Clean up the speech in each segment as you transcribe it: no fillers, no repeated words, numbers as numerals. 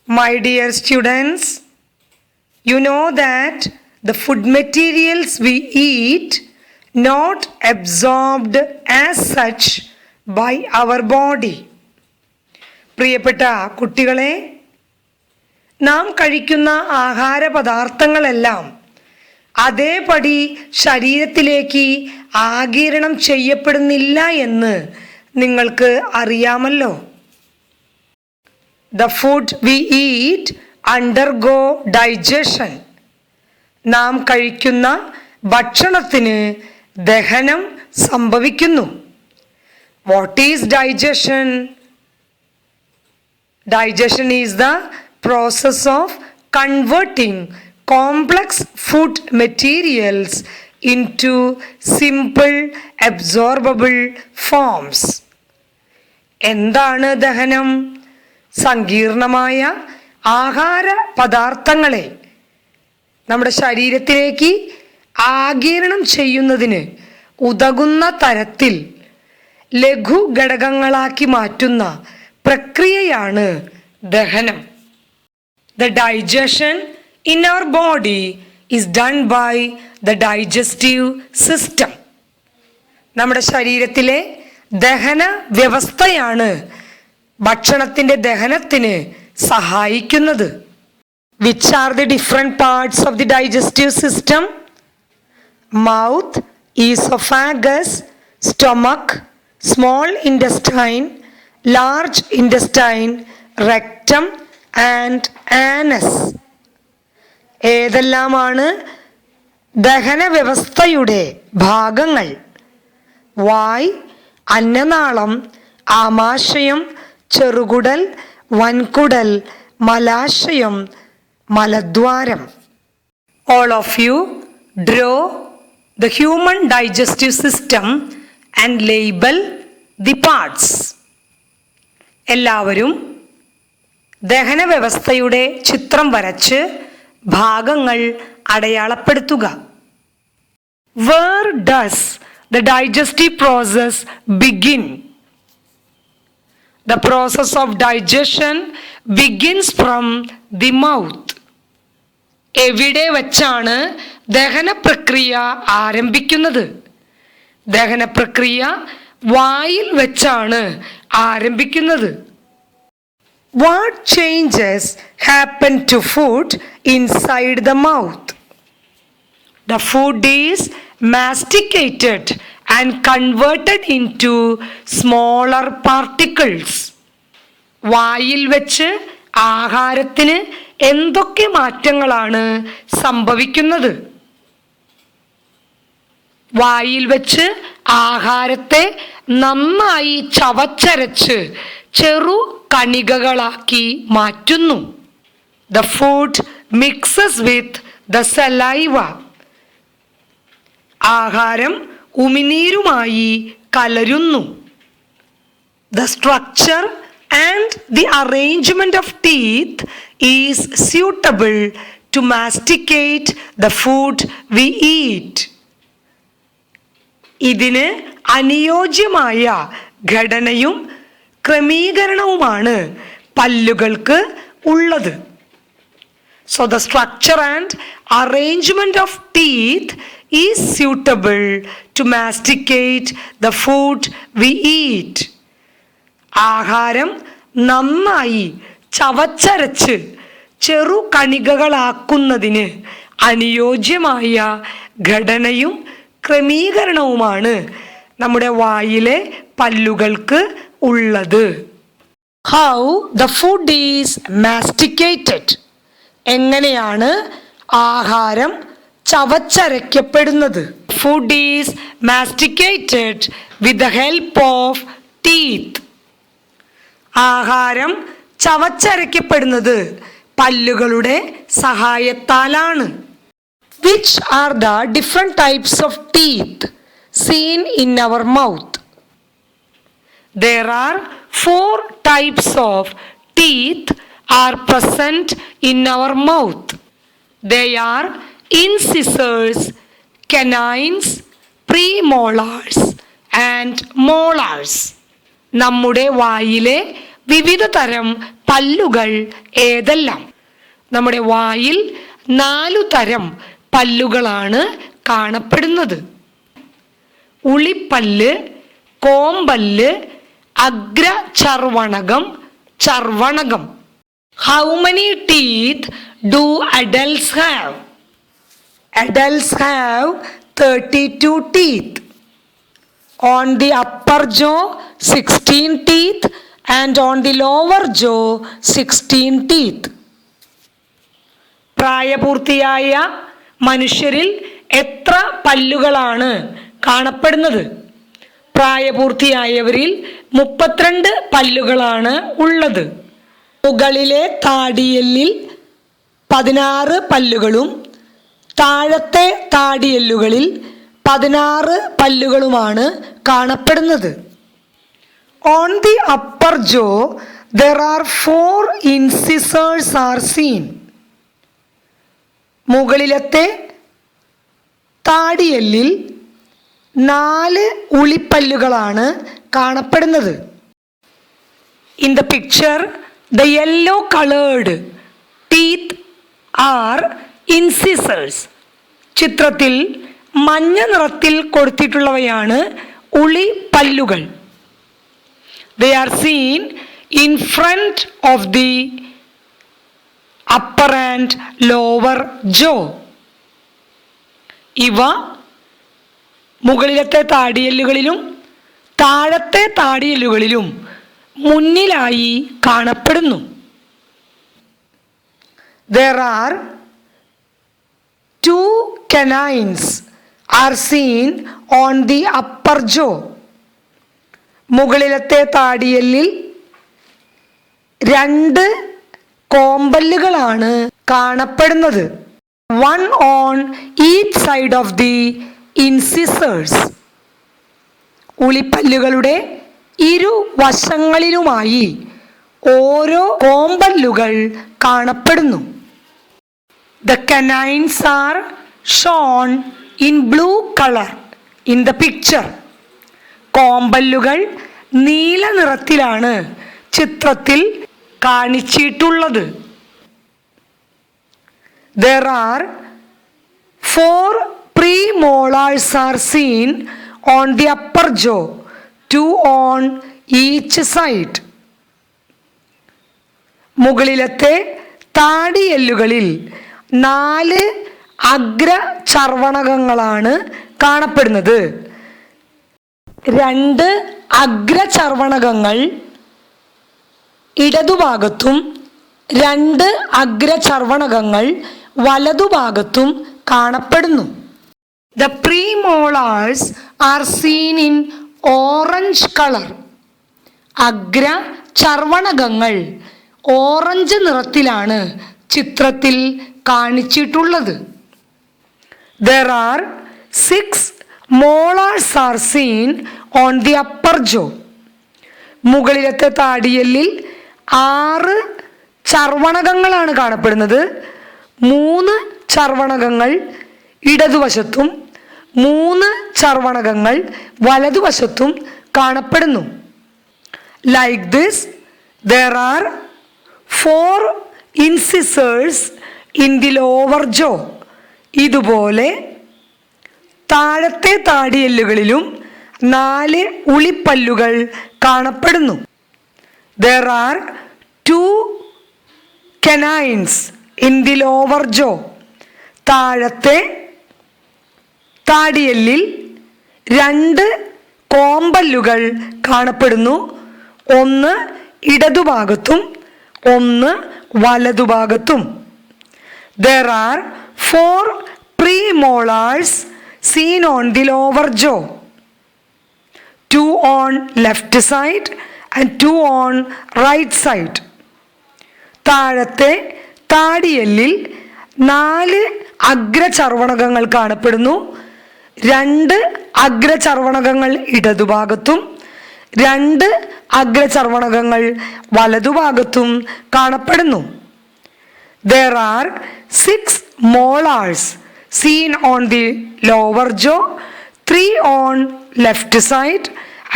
My dear students, you know that the food materials we eat not absorbed as such by our body. പ്രിയപ്പെട്ട കുട്ടികളെ, നാം കഴിക്കുന്ന ആഹാര പദാർത്ഥങ്ങളെല്ലാം അതേപടി ശരീരത്തിലേക്ക് ആഗിരണം ചെയ്യപ്പെടുന്നില്ല എന്ന് നിങ്ങൾക്ക് അറിയാമല്ലോ. The food we eat undergo digestion. നാം കഴിക്കുന്ന ഭക്ഷണത്തിന് ദഹനം സംഭവിക്കുന്നു. What is digestion? Digestion is the process of converting complex food materials into simple absorbable forms. എന്താണ് ദഹനം? സങ്കീർണമായ ആഹാര പദാർത്ഥങ്ങളെ നമ്മുടെ ശരീരത്തിലേക്ക് ആഗിരണം ചെയ്യുന്നതിന് ഉതകുന്ന തരത്തിൽ ലഘു ഘടകങ്ങളാക്കി മാറ്റുന്ന പ്രക്രിയയാണ് ദഹനം. The digestion in our body is done by the digestive system. നമ്മുടെ ശരീരത്തിലെ ദഹന വ്യവസ്ഥയാണ് ഭക്ഷണത്തിൻ്റെ ദഹനത്തിന് സഹായിക്കുന്നത്. Which are the different parts of the digestive system? Mouth, esophagus, stomach, small intestine, large intestine, rectum and anus. ഏതെല്ലാമാണ് ദഹന വ്യവസ്ഥയുടെ ഭാഗങ്ങൾ? വായ്, അന്നനാളം, ആമാശയം, ചെറുകുടൽ, വൻകുടൽ, മലാശയം, മലദ്വാരം. All of you draw the human digestive system and label the parts. എല്ലാവരും ദഹന വ്യവസ്ഥയുടെ ചിത്രം വരച്ച് ഭാഗങ്ങൾ അടയാളപ്പെടുത്തുക. Where does the digestive process begin? The process of digestion begins from the mouth. എവിടെ വച്ചാണ് ദഹന പ്രക്രിയ ആരംഭിക്കുന്നത്? ദഹന പ്രക്രിയ വായിൽ വെച്ചാണ് ആരംഭിക്കുന്നത്. What changes happen to food inside the mouth? The food is masticated and converted into smaller particles. വായിൽ വെച്ച് ആഹാരത്തിന് എന്തൊക്കെ മാറ്റങ്ങളാണ് സംഭവിക്കുന്നത്? വായിൽ വെച്ച് ആഹാരത്തെ നന്നായി ചവച്ചരച്ച് ചെറു കണികകളാക്കി മാറ്റുന്നു. The food mixes with the saliva. ആഹാരം ഉമിനീരുമായി കലരുന്നു. The structure and the arrangement of teeth is suitable to masticate the food we eat. ഇതിന് അനുയോജ്യമായ ഘടനയും ക്രമീകരണവുമാണ് പല്ലുകൾക്ക് ഉള്ളത്. So the structure and arrangement of teeth is suitable to masticate the food we eat. ആഹാരം നന്നായി ചവച്ചരച്ച് ചെറു കണികകളാക്കുന്നതിന് അനുയോജ്യമായ ഘടനയും ക്രമീകരണവുമാണ് നമ്മുടെ വായിലെ പല്ലുകൾക്ക് ഉള്ളത്. How the food is masticated? എങ്ങനെയാണ് ആഹാരം ചവച്ചരയ്ക്കപ്പെടുന്നത്? Food is masticated with the help of teeth. ആഹാരം ചവച്ചരയ്ക്കപ്പെടുന്നത് പല്ലുകളുടെ സഹായത്താലാണ്. Which are the different types of teeth seen in our mouth? There are 4 types of teeth are present in our mouth. They are incisors, canines, premolars and molars. നമ്മുടെ വായിലെ വിവിധ തരം പല്ലുകൾ ഏതെല്ലാം? നമ്മുടെ വായിൽ 4 തരം പല്ലുകളാണ് കാണപ്പെടുന്നത്. ഉളിപ്പല്ല്, കോമ്പല്ല്, അഗ്രചർവണകം, ചർവണകം. How many teeth do adults have? Adults have 32 teeth. On the upper jaw 16 teeth and on the lower jaw 16 teeth. പ്രായപൂർത്തിയായ മനുഷ്യരിൽ എത്ര പല്ലുകളാണ് കാണപ്പെടുന്നത്? പ്രായപൂർത്തിയായവരിൽ 32 പല്ലുകളാണ് ഉള്ളത്. മുകളിലെ താടിയെല്ലിൽ 16 പല്ലുകളും താഴത്തെ താടിയെല്ലുകളിൽ 16 പല്ലുകളുമാണ് കാണപ്പെടുന്നത്. On the upper jaw there are 4 incisors are seen. മുകളിലത്തെ താടിയെല്ലിൽ 4 ഉളിപ്പല്ലുകളാണ് കാണപ്പെടുന്നത്. In the picture, the yellow colored teeth are incisors. ചിത്രത്തിൽ മഞ്ഞ നിറത്തിൽ കൊടുത്തിട്ടുള്ളവയാണ് ഉളിപ്പല്ലുകൾ. They are seen in front of the upper and lower jaw. ഇവ മുകളിലത്തെ താടിയെല്ലുകളിലും താഴത്തെ താടിയെല്ലുകളിലും മുന്നിലായി കാണപ്പെടുന്നു. There are 2 canines are seen on the upper jaw. മുകളിലത്തെ താടിയെല്ലിൽ 2 കോമ്പല്ലുകളാണ് കാണപ്പെടുന്നത്. One on each side of the incisors. ഉളിപ്പല്ലുകളുടെ ഇരുവശങ്ങളിലുമായി ഓരോ കോമ്പല്ലുകൾ കാണപ്പെടുന്നു. The canines are shown in blue color in the picture. കോമ്പല്ലുകൾ നീല നിറത്തിലാണ് ചിത്രത്തിൽ കാണിച്ചിട്ടുള്ളത്. There are 4 premolars are seen on the upper jaw, 2 on each side. മുകളിലത്തെ താടിയെല്ലുകളിൽ 4 അഗ്രചർവണകങ്ങളാണ് കാണപ്പെടുന്നത്. 2 അഗ്രചർവണകങ്ങൾ ഇടതുഭാഗത്തും 2 അഗ്രചർവണകങ്ങൾ വലതുഭാഗത്തും കാണപ്പെടുന്നു. The premolars are seen in orange color. അഗ്രചർവണകങ്ങൾ ഓറഞ്ച് നിറത്തിലാണ് ചിത്രത്തിൽ കാണിച്ചിട്ടുള്ളത്. There are 6 molars are seen on the upper jaw. മുകളിലത്തെ താടിയെല്ലിൽ 6 ചർവണകങ്ങളാണ് കാണപ്പെടുന്നത്. 3 ചർവണകങ്ങൾ ഇടതുവശത്തും 3 ചർവണകങ്ങൾ വലതുവശത്തും കാണപ്പെടുന്നു. Like this, there are 4 incisors in the lower jaw. ഇതുപോലെ താഴത്തെ താടിയെല്ലുകളിലും 4 ഉളിപ്പല്ലുകൾ കാണപ്പെടുന്നു. There are 2 canines in the lower jaw. താഴത്തെ താടിയെല്ലിൽ 2 കോമ്പല്ലുകൾ കാണപ്പെടുന്നു. 1 ഇടതുഭാഗത്തും 1 വലതുഭാഗത്തും. There are 4 premolars seen on the lower jaw, 2 on left side and 2 on right side. താഴത്തെ താടിയെല്ലിൽ 4 അഗ്രചർവണകങ്ങൾ കാണപ്പെടുന്നു. 2 അഗ്രചർവണകങ്ങൾ ഇടതുഭാഗത്തും 2 അഗ്രചർവണകങ്ങൾ വലതുഭാഗത്തും കാണപ്പെടുന്നു. There are 6 molars seen on the lower jaw, 3 on left side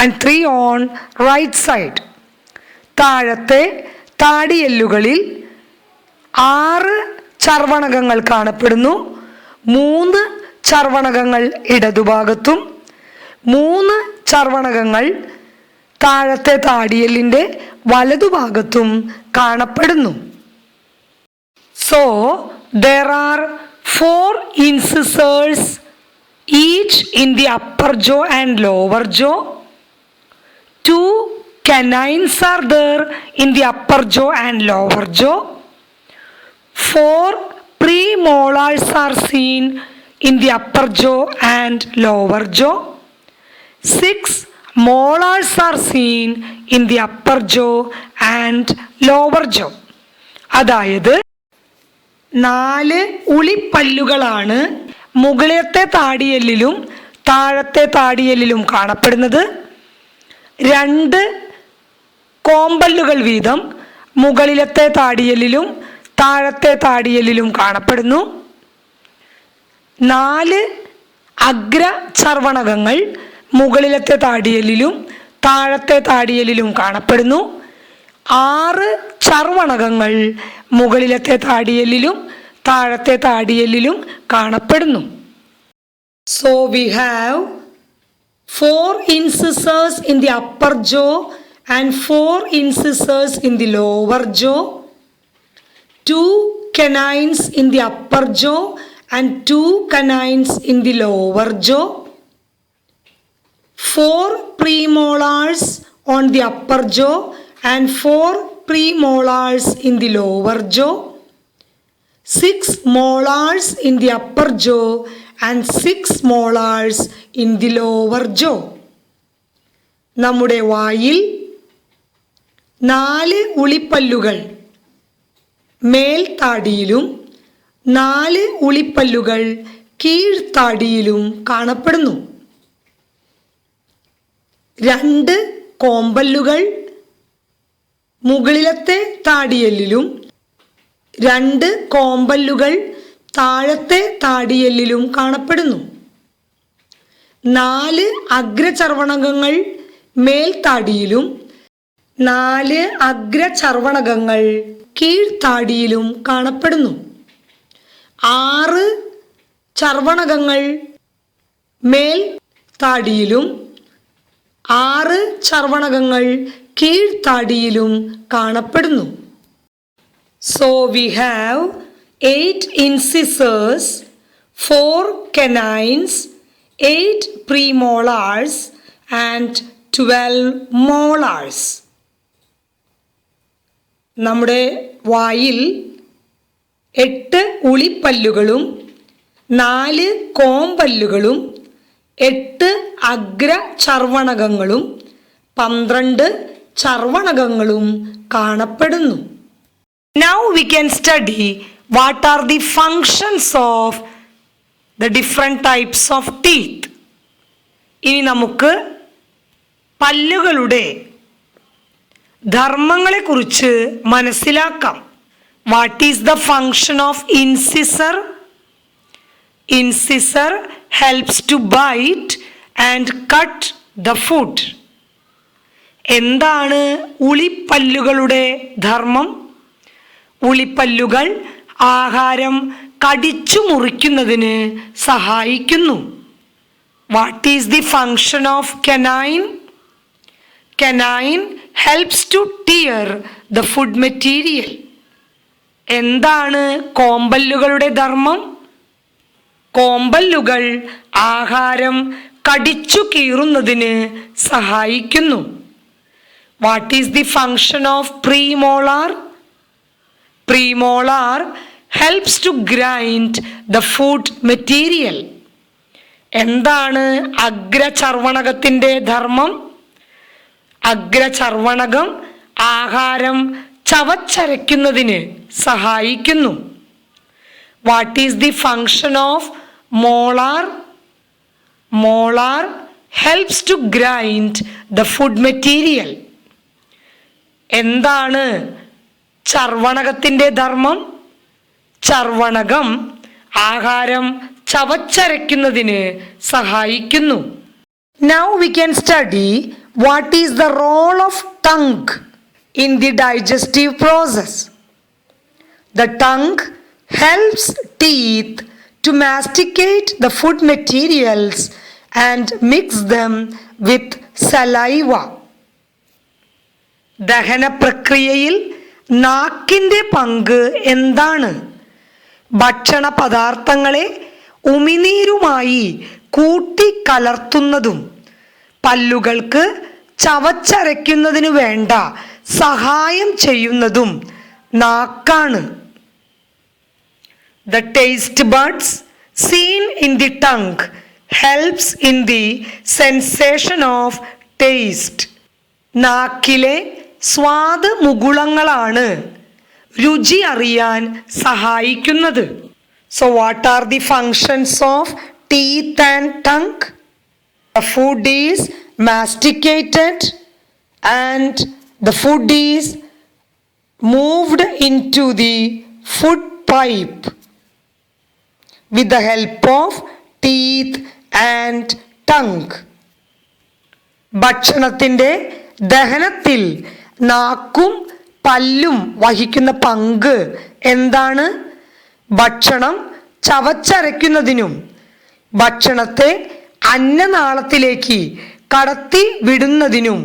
and 3 on right side. താഴത്തെ താടിയെല്ലുകളിൽ 6 ചർവണകങ്ങൾ കാണപ്പെടുന്നു. 3 ചർവണകങ്ങൾ ഇടതുഭാഗത്തും 3 ചർവണകങ്ങൾ താഴത്തെ താടിയെല്ലിൻ്റെ വലതുഭാഗത്തും കാണപ്പെടുന്നു. So, there are 4 incisors each in the upper jaw and lower jaw. 2 canines are there in the upper jaw and lower jaw. 4 premolars are seen in the upper jaw and lower jaw. 6 molars are seen in the upper jaw and lower jaw. അതായത് 4 ഉളിപ്പല്ലുകളാണ് മുകളിലത്തെ താടിയെല്ലിലും താഴത്തെ താടിയെല്ലിലും കാണപ്പെടുന്നത്. 2 കോമ്പല്ലുകൾ വീതം മുകളിലത്തെ താടിയെല്ലിലും താഴത്തെ താടിയെല്ലിലും കാണപ്പെടുന്നു. 4 അഗ്രചർവണകങ്ങൾ മുകളിലത്തെ താടിയെല്ലിലും താഴത്തെ താടിയെല്ലിലും കാണപ്പെടുന്നു. 6 ചർവണകങ്ങൾ മുകളിലത്തെ താടിയെല്ലിലും താഴത്തെ താടിയെല്ലിലും കാണപ്പെടുന്നു. So we have 4 incisors in the upper jaw and 4 incisors in the lower jaw. 2 canines in the upper jaw and 2 canines in the lower jaw. 4 premolars on the upper jaw and 4 premolars in the lower jaw. 6 molars in the upper jaw and 6 molars in the lower jaw. നമ്മുടെ വായിൽ 4 ഉളിപ്പല്ലുകൾ മേൽത്താടിയിലും 4 ഉളിപ്പല്ലുകൾ കീഴ്ത്താടിയിലും കാണപ്പെടുന്നു. 2 കോമ്പല്ലുകൾ മുകളിലത്തെ താടിയെല്ലിലും 2 കോമ്പല്ലുകൾ താഴത്തെ താടിയെല്ലിലും കാണപ്പെടുന്നു. 4 അഗ്രചർവണകങ്ങൾ മേൽത്താടിയിലും 4 അഗ്രചർവണകങ്ങൾ കീഴ്ത്താടിയിലും കാണപ്പെടുന്നു. 6 ചർവണകങ്ങൾ മേൽത്താടിയിലും 6 ചർവണകങ്ങൾ കീഴ്ത്താടിയിലും കാണപ്പെടുന്നു. So we have 8 incisors, 4 canines, 8 premolars and 12 molars. നമ്മുടെ വായിൽ 8 ഉളിപ്പല്ലുകളും 4 കോമ്പല്ലുകളും 8 അഗ്രചർവണകങ്ങളും 12 ചർവണകങ്ങളും കാണപ്പെടുന്നു. Now we can study what are the functions of the different types of teeth. ഇനി നമുക്ക് പല്ലുകളുടെ ധർമ്മങ്ങളെക്കുറിച്ച് മനസ്സിലാക്കാം. What is the function of incisor? Incisor helps to bite and cut the food. എന്താണ് ഉളിപ്പല്ലുകളുടെ ധർമ്മം? ഉളിപ്പല്ലുകൾ ആഹാരം കടിച്ചു മുറിക്കുന്നതിന് സഹായിക്കുന്നു. What is the function of canine? Canine helps to tear the food material. എന്താണ് കോമ്പല്ലുകളുടെ ധർമ്മം? കോമ്പല്ലുകൾ ആഹാരം കടിച്ചു കീറുന്നതിന് സഹായിക്കുന്നു. What is the function of premolar? Premolar helps to grind the food material. എന്താണ് അഗ്രചർവണകത്തിൻ്റെ ധർമ്മം? അഗ്രചർവണകം ആഹാരം ചവച്ചരയ്ക്കുന്നതിന് സഹായിക്കുന്നു. What is the function of molar? Molar helps to grind the food material. എന്താണ് ചർവണകത്തിൻ്റെ ധർമ്മം? ചർവണകം ആഹാരം ചവച്ചരയ്ക്കുന്നതിന് സഹായിക്കുന്നു. Now we can study what is the role of tongue in the digestive process. The tongue helps teeth to masticate the food materials and mix them with saliva. ദഹന പ്രക്രിയയിൽ നാക്കിൻ്റെ പങ്ക് എന്താണ്? ഭക്ഷണ പദാർത്ഥങ്ങളെ ഉമിനീരുമായി കൂട്ടിക്കലർത്തുന്നതും പല്ലുകൾക്ക് ചവച്ചരയ്ക്കുന്നതിനു വേണ്ട സഹായം ചെയ്യുന്നതും നാക്കാണ്. The taste buds seen in the tongue helps in the sensation of taste. നാക്കിലെ സ്വാദ് മുകുളങ്ങളാണ് രുചി അറിയാൻ സഹായിക്കുന്നത്. So what are the functions of teeth and tongue? The food is masticated and the food is moved into the food pipe with the help of teeth and tongue. ഭക്ഷണത്തിൻ്റെ ദഹനത്തിൽ നാക്കും പല്ലും വഹിക്കുന്ന പങ്ക് എന്താണ്? ഭക്ഷണം ചവച്ചരയ്ക്കുന്നതിനും ഭക്ഷണത്തെ അന്നനാളത്തിലേക്ക് കടത്തി വിടുന്നതിനും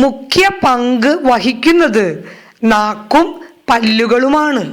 മുഖ്യ പങ്ക് വഹിക്കുന്നത് നാക്കും പല്ലുകളുമാണ്.